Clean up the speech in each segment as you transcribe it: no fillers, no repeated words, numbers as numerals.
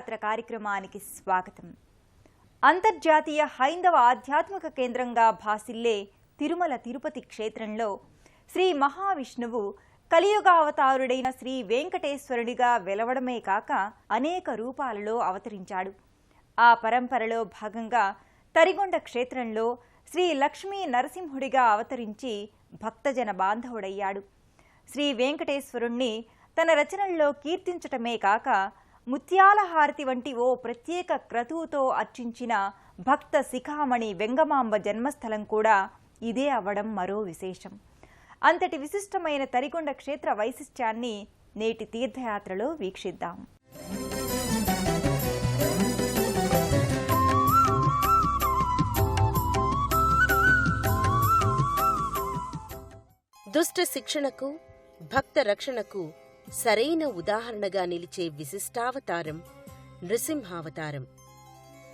తీర్థయాత్ర కార్యక్రమానికి స్వాగతం. అంతర్జాతీయ హైందవ ఆధ్యాత్మిక కేంద్రంగా భాసిల్లే తిరుమల తిరుపతి క్షేత్రంలో శ్రీ మహావిష్ణువు కలియుగావతారుడైన శ్రీ వెంకటేశ్వరుడిగా వెలవడమే కాక అనేక రూపాలలో అవతరించాడు. ఆ పరంపరలో భాగంగా తరిగొండ క్షేత్రంలో శ్రీ లక్ష్మీ నరసింహుడిగా అవతరించి భక్తజన బాంధవుడయ్యాడు. శ్రీ వెంకటేశ్వరుణ్ణి తన రచనల్లో కీర్తించటమే కాక ముత్యాల హారతి వంటి ఓ ప్రత్యేక క్రతువుతో అర్చించిన భక్త శిఖామణి వెంగమాంబ జన్మస్థలం కూడా ఇదే అవ్వడం మరో విశేషం. అంతటి విశిష్టమైన తరిగొండ క్షేత్ర వైశిష్ట్యాన్ని నేటి తీర్థయాత్రలో వీక్షిద్దాం. దుష్ట శిక్షణకు, భక్త రక్షణకు సరైన ఉదాహరణగా నిలిచే విశిష్టావతారం నృసింహావతారం.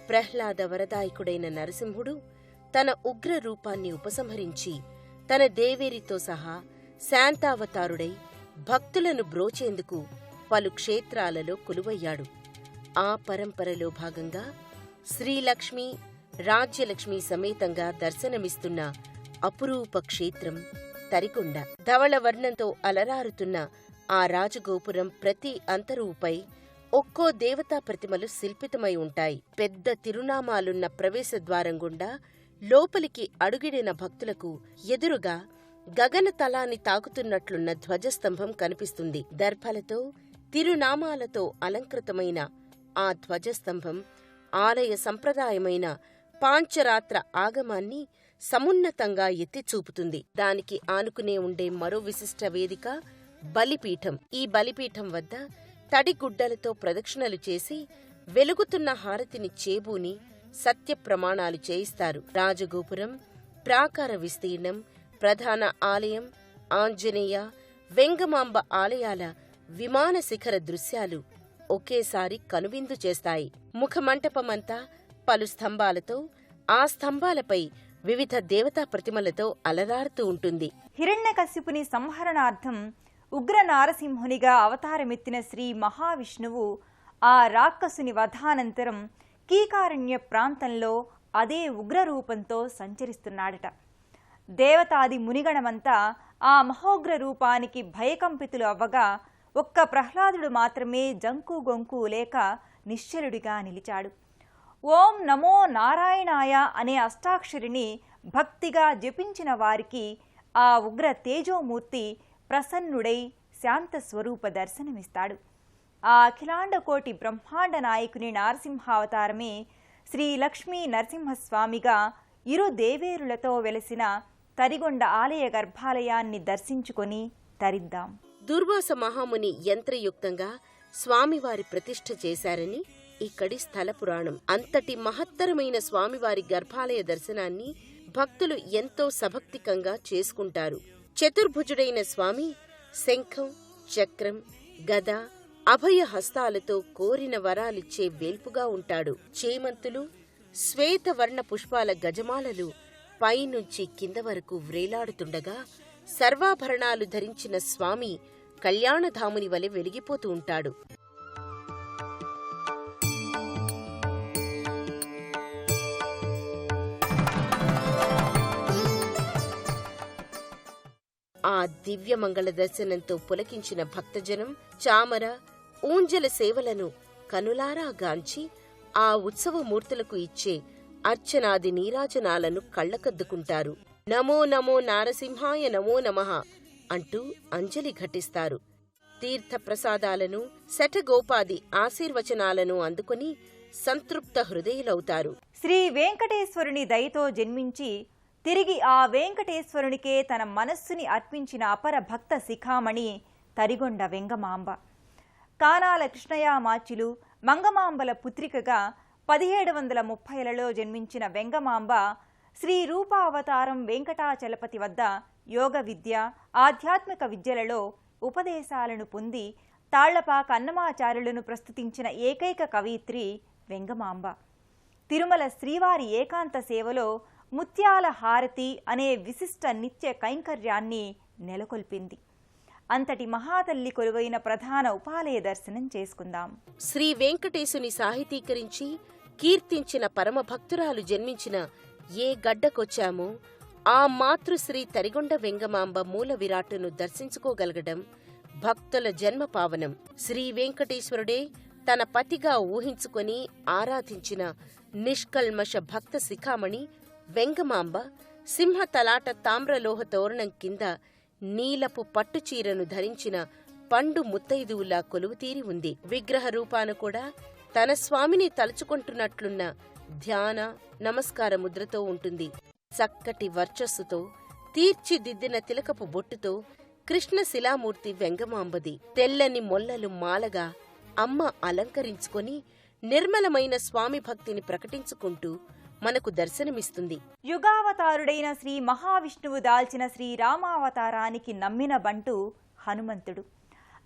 ప్రహ్లాద వరదాయకుడైన నరసింహుడు తన ఉగ్ర రూపాన్ని ఉపసంహరించి తన దేవేరితో సహా శాంతావతారుడై భక్తులను బ్రోచేందుకు పలు క్షేత్రాలలో కొలువయ్యాడు. ఆ పరంపరలో భాగంగా శ్రీలక్ష్మి, రాజ్యలక్ష్మి సమేతంగా దర్శనమిస్తున్న అపురూప క్షేత్రం తరిగొండ. ధవళవర్ణంతో అలరారుతున్న ఆ రాజగోపురం ప్రతి అంతరువుపై ఒక్కో దేవతా ప్రతిమలు శిల్పితమై ఉంటాయి. పెద్ద తిరునామాలున్న ప్రవేశద్వారం గుండా లోపలికి అడుగిడిన భక్తులకు ఎదురుగా గగనతలాన్ని తాకుతున్నట్లున్న ధ్వజస్తంభం కనిపిస్తుంది. దర్భలతో, తిరునామాలతో అలంకృతమైన ఆ ధ్వజస్తంభం ఆలయ సంప్రదాయమైన పాంచరాత్ర ఆగమాన్ని సమున్నతంగా ఎత్తిచూపుతుంది. దానికి ఆనుకునే ఉండే మరో విశిష్ట వేదిక బలిపీఠం. ఈ బలిపీఠం వద్ద తడిగుడ్డలతో ప్రదక్షిణలు చేసి వెలుగుతున్న హారతిని చేబూని సత్య ప్రమాణాలు చేయిస్తారు. రాజగోపురం, ప్రాకార విస్తీర్ణం, ప్రధాన ఆలయం, ఆంజనేయ, వెంగమాంబ ఆలయాల విమాన శిఖర దృశ్యాలు ఒకేసారి కనువిందు చేస్తాయి. ముఖమంటపమంతా పలు స్తంభాలతో, ఆ స్తంభాలపై వివిధ దేవతా ప్రతిమలతో అలరారుతూ ఉంటుంది. హిరణ్యకశిపుని సంహరణార్థం ఉగ్ర నారసింహునిగా అవతారమెత్తిన శ్రీ మహావిష్ణువు ఆ రాక్షసుని వధానంతరం కీకారణ్య ప్రాంతంలో అదే ఉగ్రరూపంతో సంచరిస్తున్నాడట. దేవతాది మునిగణమంతా ఆ మహోగ్ర రూపానికి భయకంపితులు అవ్వగా ఒక్క ప్రహ్లాదుడు మాత్రమే జంకు గొంకు లేక నిశ్చలుడిగా నిలిచాడు. ఓం నమో నారాయణాయ అనే అష్టాక్షరిని భక్తిగా జపించిన వారికి ఆ ఉగ్ర తేజోమూర్తి ప్రసన్నుడై శాంత స్వరూప దర్శనమిస్తాడు. ఆ అఖిలాండ కోటి బ్రహ్మాండ నాయకుని నారసింహావతారమే శ్రీ లక్ష్మీ నరసింహస్వామిగా ఇరు దేవేరులతో వెలసిన తరిగొండ ఆలయ గర్భాలయాన్ని దర్శించుకొని తరిద్దాం. దుర్వాస మహాముని యంత్రయుక్తంగా స్వామివారి ప్రతిష్ఠ చేశారని ఇక్కడి స్థల పురాణం. అంతటి మహత్తరమైన స్వామివారి గర్భాలయ దర్శనాన్ని భక్తులు ఎంతో సభక్తికంగా చేసుకుంటారు. చతుర్భుజుడైన స్వామి శంఖం, చక్రం, గద, అభయ హస్తాలతో కోరిన వరాలిచ్చే వేల్పుగా ఉంటాడు. చేమంతులు, శ్వేతవర్ణ పుష్పాల గజమాలలు పైనుంచి కింద వరకు వ్రేలాడుతుండగా సర్వాభరణాలు ధరించిన స్వామి కళ్యాణధాముని వలె వెలిగిపోతూ ఉంటాడు. ఆ దివ్యమంగళ దర్శనంతో పులకించిన భక్తజనం చామర, ఊంజల సేవలను కనులారా గాంచి ఆ ఉత్సవమూర్తులకు ఇచ్చే అర్చనాది నీరాజనాలను కళ్లకద్దుకుంటారు. నమో నమో నారసింహాయ నమో నమః అంటూ అంజలి ఘటిస్తారు. తీర్థ ప్రసాదాలను, శఠగోపాది ఆశీర్వచనాలను అందుకొని సంతృప్త హృదయులవుతారు. శ్రీ వెంకటేశ్వరుని దయతో జన్మించి తిరిగి ఆ వెంకటేశ్వరునికే తన మనస్సుని అర్పించిన అపర భక్త శిఖామణి తరిగొండ వెంగమాంబ. కానాల కృష్ణయామాచ్యులు మంగమాంబల పుత్రికగా 1730లలో జన్మించిన వెంగమాంబ శ్రీ రూపావతారం వెంకటాచలపతి వద్ద యోగ విద్య, ఆధ్యాత్మిక విద్యలలో ఉపదేశాలను పొంది తాళ్లపాక అన్నమాచార్యులను ప్రస్తుతించిన ఏకైక కవయిత్రి వెంగమాంబ. తిరుమల శ్రీవారి ఏకాంత సేవలో ముత్యాల హారతి అనే విశిష్ట నిత్య కైంకర్యాన్ని నెలకొల్పింది. అంతటి మహాతల్లి కొలువైన ప్రధాన ఉపాలయ దర్శనం చేసుకుందాం. శ్రీ వెంకటేశుని సాహితీకరించి కీర్తించిన పరమభక్తురాలు జన్మించిన ఏ గడ్డకొచ్చామో ఆ మాతృశ్రీ తరిగొండ వెంగమాంబ మూల విరాట్టును దర్శించుకోగలగడం భక్తుల జన్మ పావనం. శ్రీ వెంకటేశ్వరుడే తన పతిగా ఊహించుకొని ఆరాధించిన నిష్కల్మష భక్త శిఖామణి వెంగమాంబ సింహతలాట తామ్రలోహ తోరణం కింద నీలపు పట్టుచీరను ధరించిన పండు ముత్తైదువులా కొలువుతీరి ఉంది. విగ్రహ రూపాన కూడా తన స్వామిని తలుచుకుంటున్నట్లున్న ధ్యాన నమస్కార ముద్రతో ఉంటుంది. చక్కటి వర్చస్సుతో తీర్చిదిద్దిన తిలకపు బొట్టుతో కృష్ణ శిలామూర్తి వెంగమాంబది. తెల్లని మొల్లలు మాలగా అమ్మ అలంకరించుకొని నిర్మలమైన స్వామి భక్తిని ప్రకటించుకుంటూ మనకు దర్శనమిస్తుంది. యుగావతారుడైన శ్రీ మహావిష్ణువు దాల్చిన శ్రీరామావతారానికి నమ్మిన బంటు హనుమంతుడు.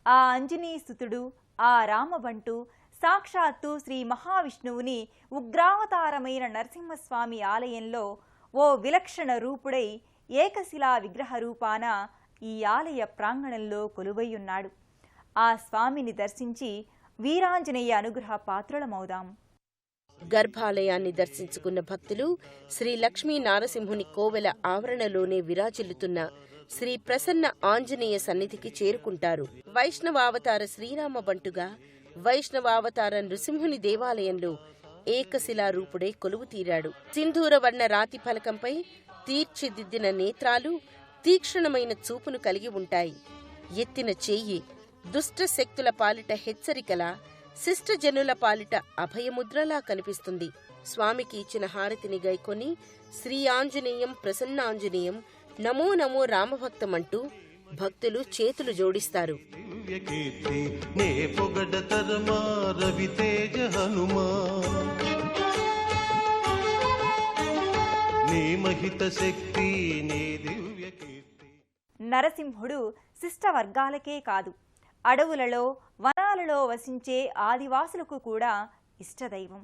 ఆ ఆంజనేయసుతుడు, ఆ రామబంటు సాక్షాత్తు శ్రీ మహావిష్ణువుని ఉగ్రావతారమైన నరసింహస్వామి ఆలయంలో ఓ విలక్షణ రూపుడై ఏకశిలా విగ్రహ రూపాన ఈ ఆలయ ప్రాంగణంలో కొలువైయున్నాడు. ఆ స్వామిని దర్శించి వీరాంజనేయ అనుగ్రహ పాత్రులమవుదాం. గర్భాలయాన్ని దర్శించుకున్న భక్తులు శ్రీ లక్ష్మీ నారసింహుని కోవెల ఆవరణలోనే విరాజిల్లుతున్న శ్రీ ప్రసన్న ఆంజనేయ సన్నిధికి చేరుకుంటారు. వైష్ణవావతార శ్రీరామ బంటుగా వైష్ణవావతార నృసింహుని దేవాలయంలో ఏకశిలా రూపుడై కొలువు తీరాడు. సింధూరవర్ణ రాతి ఫలకంపై తీర్చిదిద్దిన నేత్రాలు తీక్షణమైన చూపును కలిగి ఉంటాయి. ఎత్తిన చెయ్యి దుష్ట శక్తుల పాలిట హెచ్చరికలా, శిష్టజనుల పాలిట అభయముద్రలా కనిపిస్తుంది. స్వామికి ఇచ్చిన హారతిని గైకొని శ్రీ ఆంజనేయం ప్రసన్నాంజనేయం నమో నమో రామభక్తమంటూ భక్తులు చేతులు జోడిస్తారు. నరసింహుడు శిష్ట వర్గాలకే కాదు, అడవులలో వనాలలో వసించే ఆదివాసులకు కూడా ఇష్టదైవం.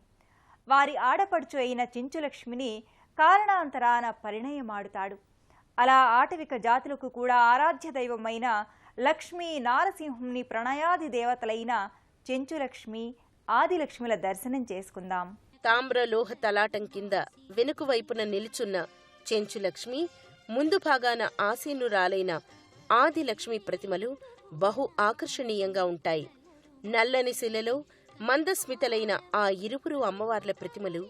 వారి ఆడపడుచు అయిన చెంచులక్ష్మిని కారణాంతరాన పరిణయమాడుతాడు. అలా ఆటవిక జాతులకు కూడా ఆరాధ్య దైవమైన లక్ష్మీ నారసింహుని ప్రణయాది దేవతలైన చెంచులక్ష్మి, ఆదిలక్ష్మిల దర్శనం చేసుకుందాం. తామ్రలోహ తలాటం కింద వెనుక వైపున నిలుచున్న చెంచులక్ష్మి, ముందు భాగాన ఆసీనురాలైన ఆదిలక్ష్మి ప్రతిమలు బహు ఆకర్షణీయంగా ఉంటాయి. నల్లని శిలలో మందస్మితలైన ఆ ఇరువురు అమ్మవార్ల ప్రతిమలు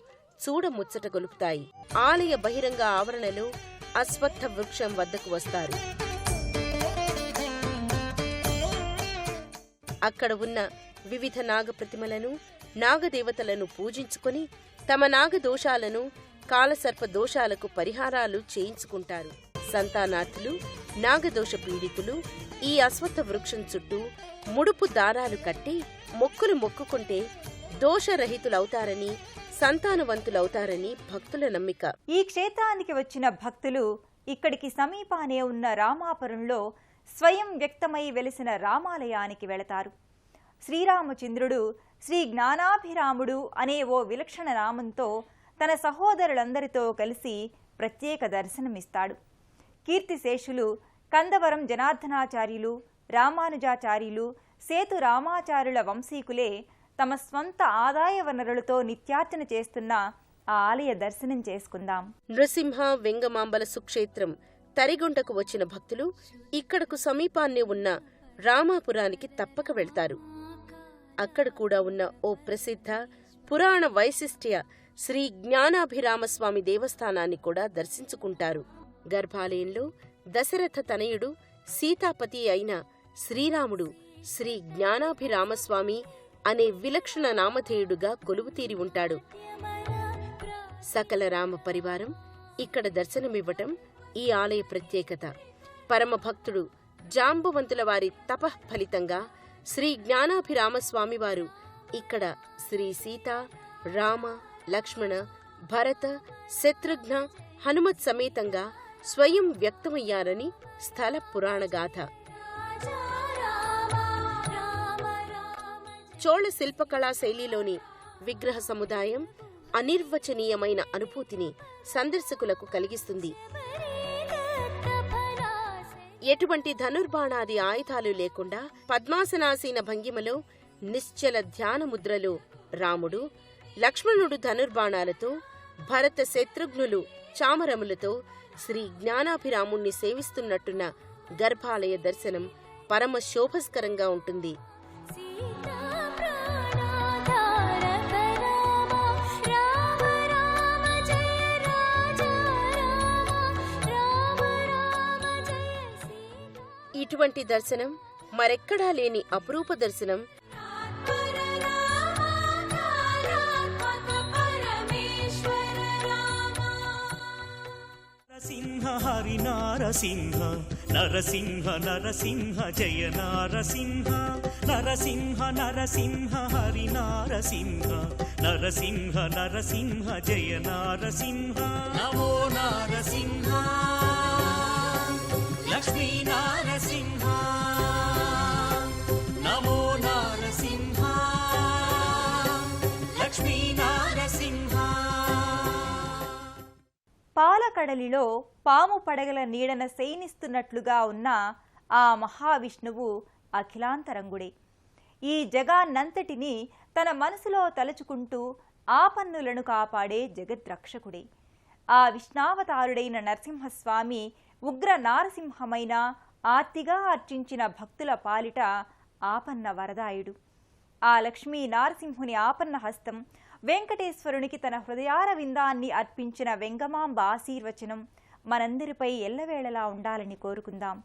చూడముచ్చట గొలుపుతాయి. ఆలయ బహిరంగ ఆవరణలో అశ్వత్థ వృక్షం వద్దకు వస్తారు. అక్కడ ఉన్న వివిధ నాగ ప్రతిమలను, నాగదేవతలను పూజించుకొని తమ నాగదోషాలను, కాలసర్ప దోషాలకు పరిహారాలు చేయించుకుంటారు. సంతానార్థులు, నాగదోష పీడితులు ఈ అశ్వత్థ వృక్షం చుట్టూ ముడుపు దారాలు కట్టి మొక్కులు మొక్కుకుంటే దోషరహితులవుతారని, సంతానవంతులవుతారని భక్తుల నమ్మిక. ఈ క్షేత్రానికి వచ్చిన భక్తులు ఇక్కడికి సమీపానే ఉన్న రామాపురంలో స్వయం వ్యక్తమై వెలిసిన రామాలయానికి వెళతారు. శ్రీరామచంద్రుడు శ్రీ జ్ఞానాభిరాముడు అనే ఓ విలక్షణ నామంతో తన సహోదరులందరితో కలిసి ప్రత్యేక దర్శనమిస్తాడు. కీర్తిశేషులు కందవరం జనార్దనాచార్యులు, రామానుజాచార్యులు, సేతు రామాచార్యుల వంశీకులే తమ స్వంత ఆదాయ వనరులతో నిత్యార్చన చేస్తున్న ఆ ఆలయ దర్శనం చేసుకుందాం. నృసింహ వెంగమాంబల సుక్షేత్రం తరిగొండకు వచ్చిన భక్తులు ఇక్కడకు సమీపాన్నే ఉన్న రామాపురానికి తప్పక వెళ్తారు. అక్కడ కూడా ఉన్న ఓ ప్రసిద్ధ పురాణ వైశిష్ట్య శ్రీ జ్ఞానాభిరామస్వామి దేవస్థానాన్ని కూడా దర్శించుకుంటారు. గర్భాలయంలో దశరథ తనయుడు, సీతాపతి అయిన శ్రీరాముడు శ్రీ జ్ఞానాభిరామస్వామి అనే విలక్షణ నామధేయుడుగా కొలువుతీరి ఉంటాడు. సకల రామ పరివారం ఇక్కడ దర్శనమివ్వటం ఈ ఆలయ ప్రత్యేకత. పరమభక్తుడు జాంబవంతుల వారి తపః ఫలితంగా శ్రీ జ్ఞానాభిరామస్వామివారు ఇక్కడ శ్రీ సీత, రామ, లక్ష్మణ, భరత, శత్రుఘ్న, హనుమత్ సమేతంగా స్వయం వ్యక్తమయ్యారని స్థల పురాణగాథ. చోళ శిల్పకళా శైలిలోని విగ్రహ సముదాయం అనిర్వచనీయమైన అనుభూతిని సందర్శకులకు కలిగిస్తుంది. ఎటువంటి ధనుర్బాణాది ఆయుధాలు లేకుండా పద్మాసనాసీన భంగిమలో నిశ్చల ధ్యాన ముద్రలో రాముడు, లక్ష్మణుడు ధనుర్బాణాలతో, భరత శత్రుఘ్నులు చామరములతో శ్రీ జ్ఞానాభిరాముణ్ణి సేవిస్తున్నట్టున్న గర్భాలయ దర్శనం పరమ శోభస్కరంగా ఉంటుంది. ఇటువంటి దర్శనం మరెక్కడా లేని అపురూప దర్శనం నరసింహ హరి నారసింహ నరసింహ నరసింహ జయ నారసింహ నరసింహ నరసింహ హరి నారసింహ నరసింహ నరసింహ జయ నారసింహ నమో నారసింహ లక్ష్మీ నారసింహ నమో నారసింహ లక్ష్మీ నారసింహ. పాలకడలిలో పాము పడగల నీడన శయనిస్తున్నట్లుగా ఉన్న ఆ మహావిష్ణువు అఖిలాంతరంగుడే. ఈ జగాన్నంతటినీ తన మనసులో తలుచుకుంటూ ఆపన్నులను కాపాడే జగద్రక్షకుడే. ఆ విష్ణావతారుడైన నరసింహస్వామి ఉగ్ర నారసింహమైన ఆర్తిగా అర్చించిన భక్తుల పాలిట ఆపన్న వరదాయుడు. ఆ లక్ష్మీ నారసింహుని ఆపన్న హస్తం వెంకటేశ్వరునికి తన హృదయార విందాన్ని అర్పించిన వెంగమాంబ ఆశీర్వచనం మనందరిపై ఎల్లవేళలా ఉండాలని కోరుకుందాం.